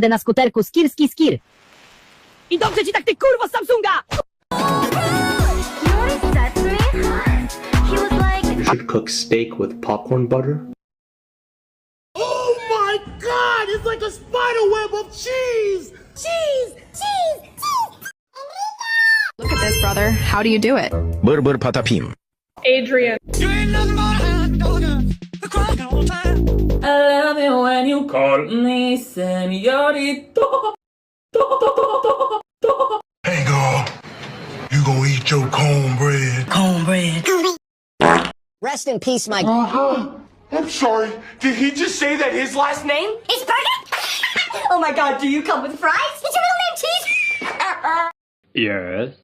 Jadę na skuterku, skir, skir, skir. I dobrze ci tak, ty kurwo z Samsunga! You should cook steak with popcorn butter. Oh my god! It's like a spiderweb of cheese! Cheese! Cheese! Cheese! Look at this, brother. How do you do it? Bur patapim. Adrian. I love it when you call me señorita. Hey girl, you gonna eat your cornbread? Cornbread. Rest in peace, my... I'm sorry, did he just say that his last name? It's burger? Oh my god, do you come with fries? Is your middle name cheese? Yes.